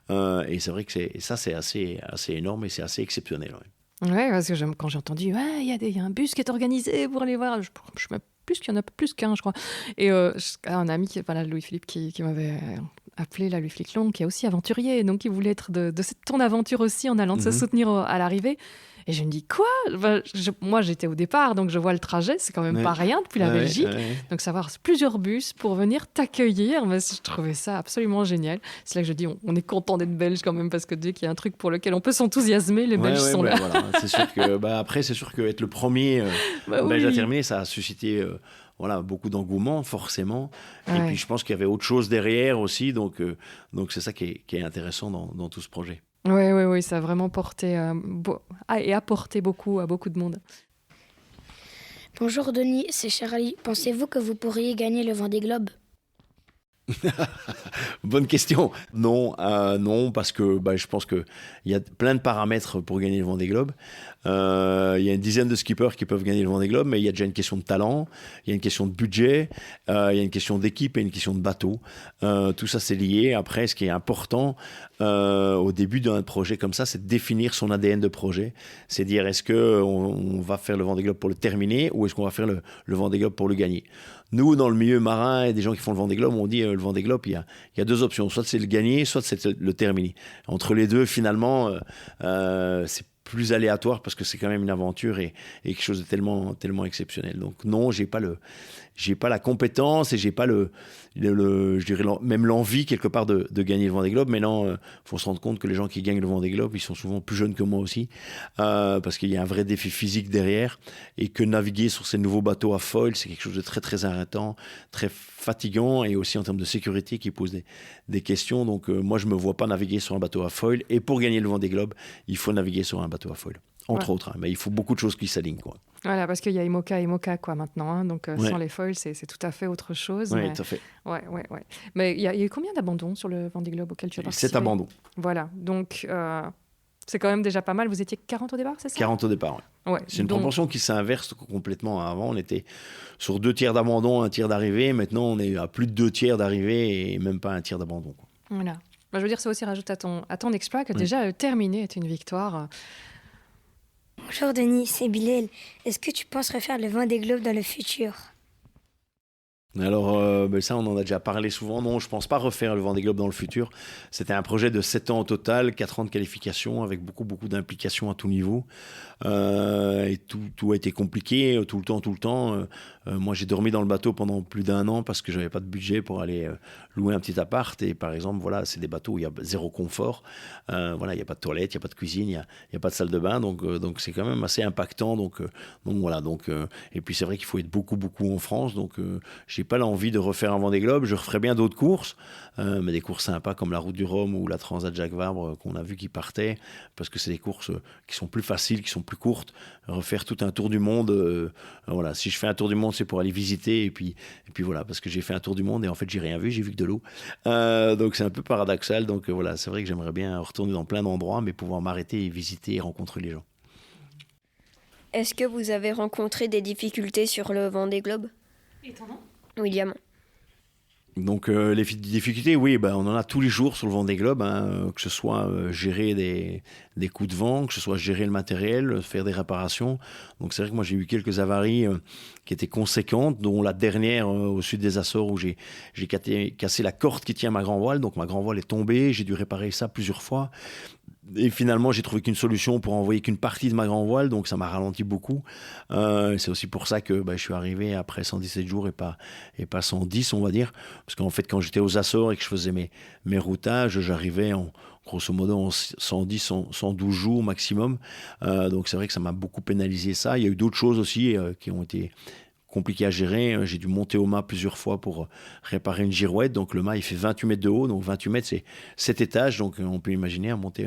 Et c'est vrai que c'est assez énorme et c'est assez exceptionnel. Ouais, parce que quand j'ai entendu, il y a un bus qui est organisé pour aller voir, je plus qu'il y en a plus qu'un, je crois. Et un ami, Louis-Philippe, qui m'avait appelé, Louis-Philippe Long, qui est aussi aventurier, donc il voulait être de ton aventure aussi en allant se soutenir à l'arrivée. Et je me dis, quoi ? Moi, j'étais au départ, donc je vois le trajet, c'est quand même pas rien depuis la Belgique. Donc, savoir plusieurs bus pour venir t'accueillir, je trouvais ça absolument génial. C'est là que je dis, on est content d'être belge quand même, parce que dès qu'il y a un truc pour lequel on peut s'enthousiamer, les Belges sont là. Voilà. C'est sûr que, après, c'est sûr qu'être le premier Belge à terminer, ça a suscité beaucoup d'engouement, forcément. Et puis, je pense qu'il y avait autre chose derrière aussi, donc c'est ça qui est intéressant dans tout ce projet. Oui, ça a vraiment porté et apporté beaucoup à beaucoup de monde. Bonjour Denis, c'est Charlie. Pensez-vous que vous pourriez gagner le Vendée Globe ? Bonne question. Non, non, parce que je pense qu'il y a plein de paramètres pour gagner le Vendée Globe. Il y a une dizaine de skippers qui peuvent gagner le Vendée Globe, mais il y a déjà une question de talent, il y a une question de budget, il y a une question d'équipe et une question de bateau. Tout ça, c'est lié. Après, ce qui est important au début d'un projet comme ça, c'est de définir son ADN de projet. C'est dire, est-ce qu'on va faire le Vendée Globe pour le terminer ou est-ce qu'on va faire le Vendée Globe pour le gagner? Nous, dans le milieu marin et des gens qui font le Vendée Globe, on dit le Vendée Globe, il y a deux options. Soit c'est le gagner, soit c'est le terminer. Entre les deux, finalement, c'est plus aléatoire parce que c'est quand même une aventure et quelque chose de tellement exceptionnel. Donc non, j'ai pas la compétence et j'ai pas je dirais même l'envie quelque part de gagner le Vendée Globe. Mais non, faut se rendre compte que les gens qui gagnent le Vendée Globe, ils sont souvent plus jeunes que moi aussi, parce qu'il y a un vrai défi physique derrière et que naviguer sur ces nouveaux bateaux à foil, c'est quelque chose de très très arrêtant, très fatigant et aussi en termes de sécurité qui pose des questions. Donc moi, je me vois pas naviguer sur un bateau à foil et pour gagner le Vendée Globe, il faut naviguer sur un bateau à foil. Entre autres, mais il faut beaucoup de choses qui s'alignent, quoi. Voilà, parce qu'il y a IMOCA et IMOCA quoi, maintenant. Hein, donc, sans les foils, c'est tout à fait autre chose. Oui, mais... tout à fait. Ouais. Mais il y a eu combien d'abandons sur le Vendée Globe auquel tu as participé? 7 abandons. Voilà, donc c'est quand même déjà pas mal. Vous étiez 40 au départ, c'est ça? 40 au départ, oui. Ouais, c'est une proportion qui s'inverse complètement. Avant, on était sur 2 tiers d'abandon, 1 tiers d'arrivée. Maintenant, on est à plus de 2 tiers d'arrivée et même pas 1 tiers d'abandon, quoi. Voilà. Bah, je veux dire, ça aussi rajoute à ton exploit que déjà terminer est une victoire. Bonjour Denis, c'est Bilal. Est-ce que tu penses refaire le Vendée Globe dans le futur? Alors, ça, on en a déjà parlé souvent. Non, je ne pense pas refaire le Vendée Globe dans le futur. C'était un projet de 7 ans au total, 4 ans de qualification, avec beaucoup d'implications à tout niveau. Et tout a été compliqué, tout le temps. Moi, j'ai dormi dans le bateau pendant plus d'1 an parce que je n'avais pas de budget pour aller louer un petit appart. Et par exemple, voilà, c'est des bateaux où il y a zéro confort. Voilà, il n'y a pas de toilette, il n'y a pas de cuisine, il n'y a pas de salle de bain. Donc c'est quand même assez impactant. Donc voilà. Et puis, c'est vrai qu'il faut être beaucoup en France. Donc, j'ai pas l'envie de refaire un Vendée Globe. Je referai bien d'autres courses, mais des courses sympas comme la Route du Rhum ou la Transat Jacques Vabre qu'on a vu qui partait, parce que c'est des courses qui sont plus faciles, qui sont plus courtes. Refaire tout un tour du monde, voilà. Si je fais un tour du monde, c'est pour aller visiter et puis voilà, parce que j'ai fait un tour du monde et en fait j'ai rien vu, j'ai vu que de l'eau. Donc c'est un peu paradoxal. Donc voilà, c'est vrai que j'aimerais bien retourner dans plein d'endroits, mais pouvoir m'arrêter et visiter et rencontrer les gens. Est-ce que vous avez rencontré des difficultés sur le Vendée Globe? Étonnant. William. Donc les difficultés, oui, on en a tous les jours sur le Vendée Globe, que ce soit gérer des coups de vent, que ce soit gérer le matériel, faire des réparations. Donc c'est vrai que moi j'ai eu quelques avaries qui étaient conséquentes, dont la dernière au sud des Açores où j'ai cassé la corde qui tient ma grand voile. Donc ma grand voile est tombée, j'ai dû réparer ça plusieurs fois. Et finalement, j'ai trouvé qu'une solution pour envoyer qu'une partie de ma grand voile, donc ça m'a ralenti beaucoup. C'est aussi pour ça que je suis arrivé après 117 jours et pas 110, on va dire. Parce qu'en fait, quand j'étais aux Açores et que je faisais mes routages, j'arrivais grosso modo en 110, 112 jours maximum. Donc c'est vrai que ça m'a beaucoup pénalisé ça. Il y a eu d'autres choses aussi qui ont été compliqué à gérer. J'ai dû monter au mât plusieurs fois pour réparer une girouette. Donc le mât, il fait 28 mètres de haut. Donc 28 mètres, c'est 7 étages. Donc on peut imaginer, monter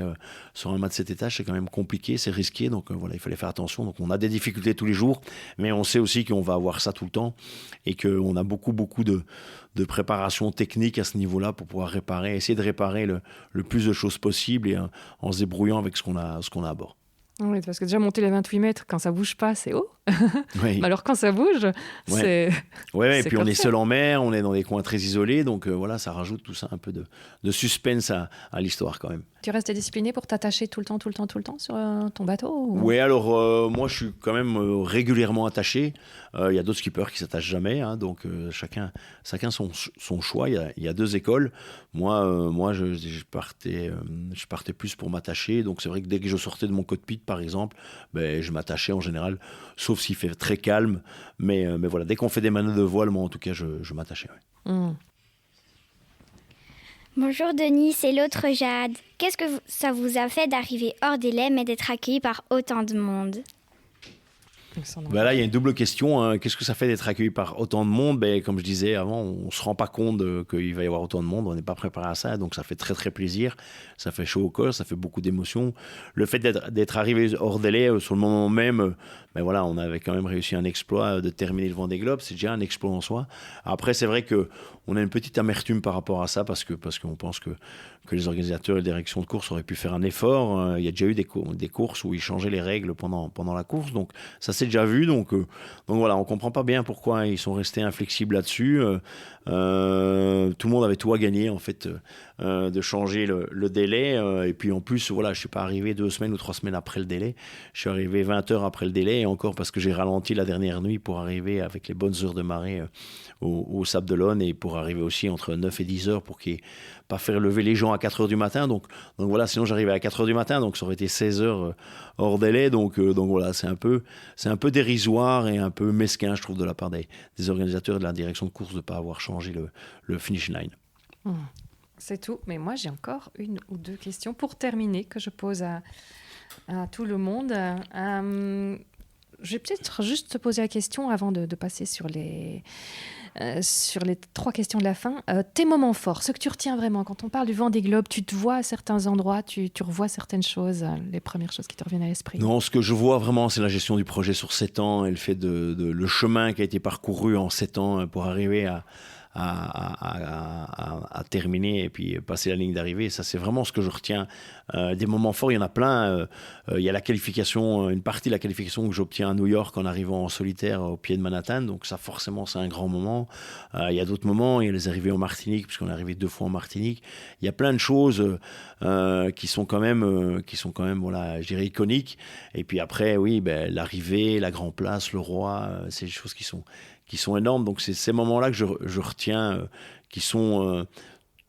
sur un mât de 7 étages, c'est quand même compliqué, c'est risqué. Donc voilà, il fallait faire attention. Donc on a des difficultés tous les jours, mais on sait aussi qu'on va avoir ça tout le temps et qu'on a beaucoup de préparation technique à ce niveau-là pour pouvoir essayer de réparer le plus de choses possible et en se débrouillant avec ce qu'on a à bord. Oui, parce que déjà monter les 28 mètres, quand ça bouge pas, c'est haut. Oui. Mais alors quand ça bouge, c'est... Ouais, et puis on est seul en mer, on est dans des coins très isolés, donc voilà, ça rajoute tout ça un peu de suspense à l'histoire quand même. Tu restes discipliné pour t'attacher tout le temps sur ton bateau ou... Oui, alors moi je suis quand même régulièrement attaché. Il y a d'autres skippers qui s'attachent jamais, donc chacun son choix. Il y a 2 écoles. Moi je partais plus pour m'attacher. Donc c'est vrai que dès que je sortais de mon cockpit par exemple, je m'attachais en général, sauf s'il fait très calme. Mais voilà, dès qu'on fait des manœuvres de voile, moi en tout cas je m'attachais. Ouais. Bonjour Denis, c'est l'autre Jade. Qu'est-ce que ça vous a fait d'arriver hors délai mais d'être accueilli par autant de monde? Là, il y a une double question. Hein. Qu'est-ce que ça fait d'être accueilli par autant de monde? Comme je disais avant, on ne se rend pas compte qu'il va y avoir autant de monde. On n'est pas préparé à ça. Donc, ça fait très, très plaisir. Ça fait chaud au cœur. Ça fait beaucoup d'émotions. Le fait d'être arrivé hors délai, sur le moment même, on avait quand même réussi un exploit de terminer le Vendée Globe. C'est déjà un exploit en soi. Après, c'est vrai qu'on a une petite amertume par rapport à ça parce qu'on pense que les organisateurs et les directions de course auraient pu faire un effort. Il y a déjà eu des courses où ils changeaient les règles pendant la course. Donc, ça s'est déjà vu. Donc voilà, on ne comprend pas bien pourquoi ils sont restés inflexibles là-dessus. Tout le monde avait tout à gagner, en fait, de changer le délai. Et puis, en plus, voilà, je ne suis pas arrivé 2 semaines ou 3 semaines après le délai. Je suis arrivé 20 heures après le délai. Et encore parce que j'ai ralenti la dernière nuit pour arriver avec les bonnes heures de marée au Sable d'Olonne et pour arriver aussi entre 9 et 10 heures pour qu'il n'y ait pas faire lever les gens à 4 heures du matin. Donc voilà, sinon j'arrivais à 4 heures du matin, donc ça aurait été 16 heures hors délai. Donc voilà, c'est un peu dérisoire et un peu mesquin, je trouve, de la part des organisateurs et de la direction de course de ne pas avoir changé le finish line. C'est tout. Mais moi, j'ai encore 1 ou 2 questions pour terminer que je pose à tout le monde. Je vais peut-être juste te poser la question avant de passer sur les 3 questions de la fin. Tes moments forts, ce que tu retiens vraiment quand on parle du Vendée Globe, tu te vois à certains endroits, tu revois certaines choses, les premières choses qui te reviennent à l'esprit. Non, ce que je vois vraiment, c'est la gestion du projet sur 7 ans et le fait le chemin qui a été parcouru en 7 ans pour arriver à terminer et puis passer la ligne d'arrivée. Ça, c'est vraiment ce que je retiens. Des moments forts, il y en a plein. Il y a la qualification, une partie de la qualification que j'obtiens à New York en arrivant en solitaire au pied de Manhattan. Donc ça, forcément, c'est un grand moment. Il y a d'autres moments. Il y a les arrivées en Martinique, puisqu'on est arrivé 2 fois en Martinique. Il y a plein de choses qui sont quand même voilà, je dirais, iconiques. Et puis après, oui, l'arrivée, la Grand Place, le Roi, c'est des choses qui sont énormes. Donc c'est ces moments-là que je retiens, qui sont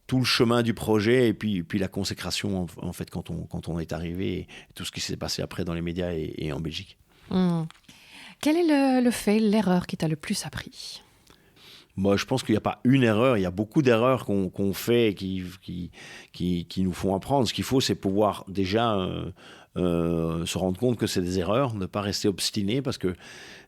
tout le chemin du projet et puis la consécration en fait quand on est arrivé et tout ce qui s'est passé après dans les médias et en Belgique. Quel est le fait, l'erreur qui t'a le plus appris? Moi, je pense qu'il n'y a pas une erreur, il y a beaucoup d'erreurs qu'on fait et qui nous font apprendre. Ce qu'il faut, c'est pouvoir déjà se rendre compte que c'est des erreurs, ne pas rester obstiné, parce que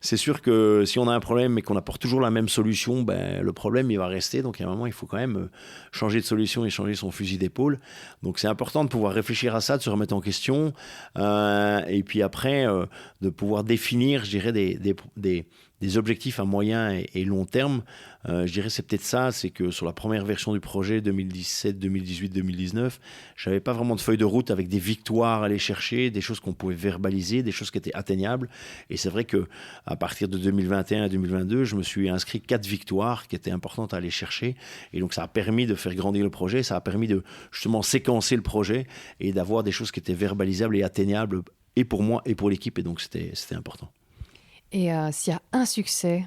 c'est sûr que si on a un problème et qu'on apporte toujours la même solution, le problème il va rester. Donc à un moment, il faut quand même changer de solution et changer son fusil d'épaule. Donc c'est important de pouvoir réfléchir à ça, de se remettre en question, et puis après de pouvoir définir, je dirais, des objectifs à moyen et long terme. Je dirais c'est peut-être ça, c'est que sur la première version du projet 2017, 2018, 2019, j'avais pas vraiment de feuille de route avec des victoires à aller chercher, des choses qu'on pouvait verbaliser, des choses qui étaient atteignables. Et c'est vrai que à partir de 2021 à 2022, je me suis inscrit 4 victoires qui étaient importantes à aller chercher. Et donc ça a permis de faire grandir le projet, ça a permis de justement séquencer le projet et d'avoir des choses qui étaient verbalisables et atteignables et pour moi et pour l'équipe. Et donc c'était important. Et s'il y a un succès,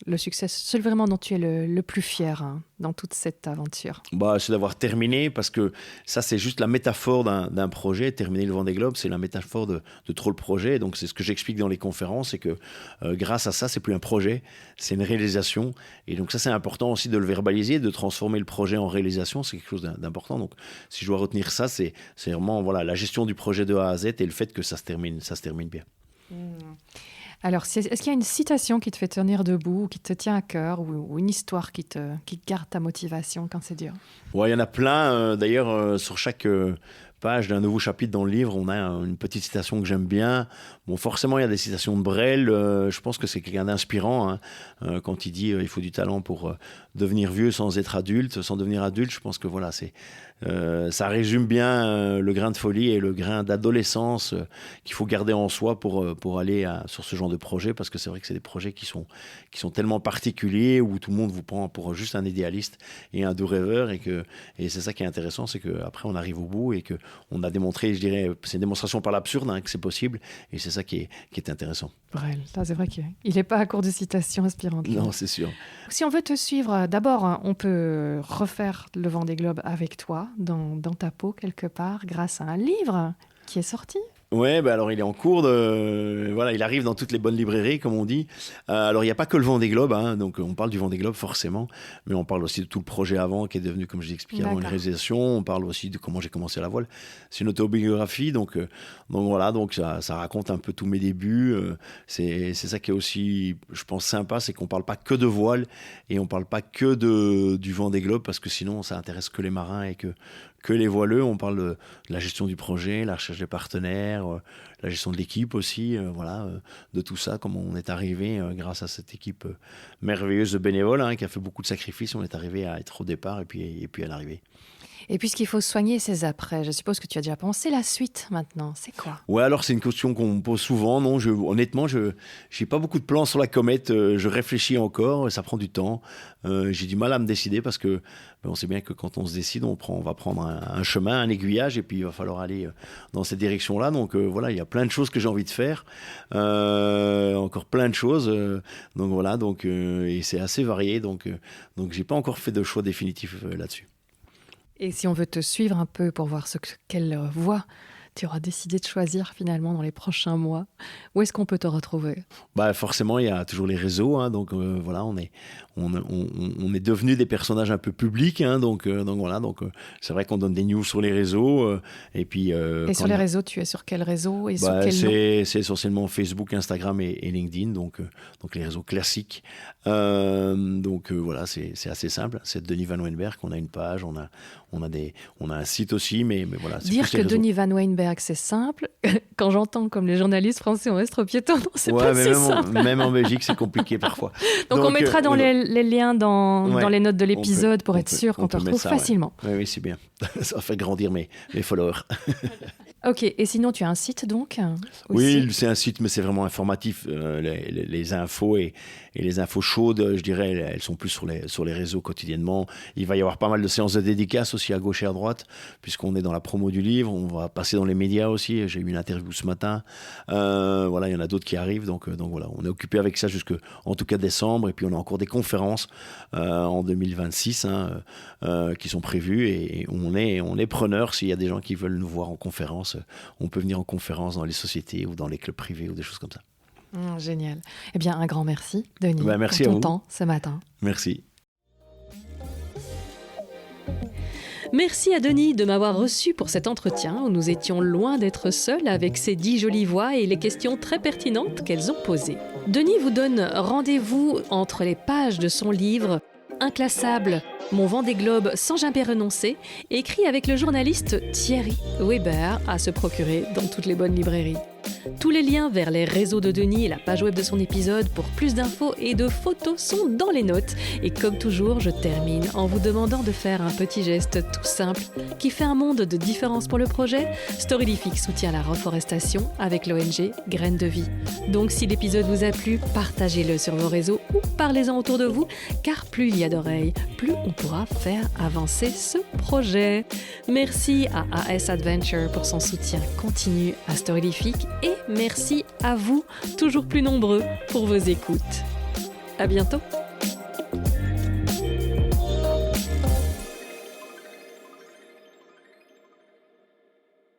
le succès, celui vraiment dont tu es le plus fier dans toute cette aventure? C'est d'avoir terminé, parce que ça, c'est juste la métaphore d'un projet. Terminer le Vendée Globe, c'est la métaphore de trop le projet. Donc, c'est ce que j'explique dans les conférences, c'est que grâce à ça, c'est plus un projet, c'est une réalisation. Et donc, ça, c'est important aussi de le verbaliser, de transformer le projet en réalisation. C'est quelque chose d'important. Donc, si je dois retenir ça, c'est vraiment la gestion du projet de A à Z et le fait que ça se termine bien. Alors, est-ce qu'il y a une citation qui te fait tenir debout, ou qui te tient à cœur, ou une histoire qui garde ta motivation quand c'est dur? Ouais, il y en a plein. D'ailleurs, sur chaque page d'un nouveau chapitre dans le livre, on a une petite citation que j'aime bien. Bon, forcément, il y a des citations de Brel. Je pense que c'est quelqu'un d'inspirant. Quand il dit il faut du talent pour devenir vieux sans être adulte, sans devenir adulte. Je pense que voilà, ça résume bien le grain de folie et le grain d'adolescence qu'il faut garder en soi pour aller sur ce genre de projet, parce que c'est vrai que c'est des projets qui sont tellement particuliers, où tout le monde vous prend pour juste un idéaliste et un doux rêveur, et c'est ça qui est intéressant, c'est qu'après on arrive au bout et qu'on a démontré, je dirais, c'est une démonstration par l'absurde, que c'est possible, et c'est ça qui est intéressant. Brel, c'est vrai qu'il n'est pas à court de citations inspirantes. Non, c'est sûr. Si on veut te suivre, d'abord, on peut refaire le Vendée Globe avec toi, dans ta peau quelque part, grâce à un livre qui est sorti. Ouais, bah alors il est en cours voilà, il arrive dans toutes les bonnes librairies, comme on dit. Alors il n'y a pas que le Vendée Globe, hein, donc on parle du Vendée Globe forcément, mais on parle aussi de tout le projet avant, qui est devenu, comme je l'expliquais avant, une D'accord. réalisation. On parle aussi de comment j'ai commencé la voile. C'est une autobiographie, donc voilà, donc ça raconte un peu tous mes débuts. C'est ça qui est aussi, je pense, sympa, c'est qu'on parle pas que de voile et on parle pas que du Vendée Globe, parce que sinon ça intéresse que les marins et que les voileux. On parle de la gestion du projet, la recherche des partenaires, la gestion de l'équipe aussi, de tout ça, comment on est arrivé grâce à cette équipe merveilleuse de bénévoles, hein, qui a fait beaucoup de sacrifices. On est arrivé à être au départ et puis à l'arrivée. Et puisqu'il faut soigner ses après, je suppose que tu as déjà pensé la suite maintenant. C'est quoi? Ouais, alors c'est une question qu'on me pose souvent. Non, honnêtement, je n'ai pas beaucoup de plans sur la comète. Je réfléchis encore, ça prend du temps. J'ai du mal à me décider parce que on sait bien que quand on se décide, on va prendre un chemin, un aiguillage, et puis il va falloir aller dans cette direction-là. Donc voilà, il y a plein de choses que j'ai envie de faire, encore plein de choses. Donc voilà, et c'est assez varié. Donc j'ai pas encore fait de choix définitif là-dessus. Et si on veut te suivre un peu pour voir quelle voie tu auras décidé de choisir finalement dans les prochains mois, où est-ce qu'on peut te retrouver? Bah forcément, il y a toujours les réseaux, hein, donc voilà, on est devenus des personnages un peu publics, hein, donc c'est vrai qu'on donne des news sur les réseaux, et puis. Et sur les réseaux, tu es sur quel réseau et sur quel nom? C'est essentiellement Facebook, Instagram et LinkedIn, donc les réseaux classiques. Voilà, c'est assez simple. C'est Denis Van Weenberg. On a une page, on a un site aussi, mais voilà. Dire que Denis Van Weenberg, c'est simple. Quand j'entends comme les journalistes français ont trop piéton, non, c'est pas si simple. Même en Belgique, c'est compliqué parfois. Donc on mettra dans les liens dans les notes de l'épisode pour être sûr qu'on te retrouve facilement. Ouais. Oui, c'est bien. Ça va faire grandir mes followers. Ok, et sinon tu as un site donc aussi? Oui, c'est un site, mais c'est vraiment informatif. Les infos et les infos chaudes, je dirais, elles sont plus sur les réseaux quotidiennement. Il va y avoir pas mal de séances de dédicaces aussi à gauche et à droite, puisqu'on est dans la promo du livre. On va passer dans les médias aussi. J'ai eu une interview ce matin. Voilà, il y en a d'autres qui arrivent. Donc voilà, on est occupé avec ça en tout cas décembre. Et puis on a encore des conférences en 2026 qui sont prévues. Et on est preneurs. S'il y a des gens qui veulent nous voir en conférence, on peut venir en conférence dans les sociétés ou dans les clubs privés ou des choses comme ça. Génial. Eh bien, un grand merci, Denis, merci pour ton à vous. temps ce matin. Merci. Merci à Denis de m'avoir reçu pour cet entretien où nous étions loin d'être seuls avec ses 10 jolies voix et les questions très pertinentes qu'elles ont posées. Denis vous donne rendez-vous entre les pages de son livre Inclassable, mon Vendée Globe sans jamais renoncer, écrit avec le journaliste Thierry Weber, à se procurer dans toutes les bonnes librairies. Tous les liens vers les réseaux de Denis et la page web de son épisode pour plus d'infos et de photos sont dans les notes. Et comme toujours, je termine en vous demandant de faire un petit geste tout simple qui fait un monde de différence pour le projet. Storylific soutient la reforestation avec l'ONG Graines de Vie. Donc si l'épisode vous a plu, partagez-le sur vos réseaux ou parlez-en autour de vous, car plus il y a d'oreilles, plus on pourra faire avancer ce projet. Merci à AS Adventure pour son soutien continu à Storylific et merci à vous, toujours plus nombreux, pour vos écoutes. À bientôt!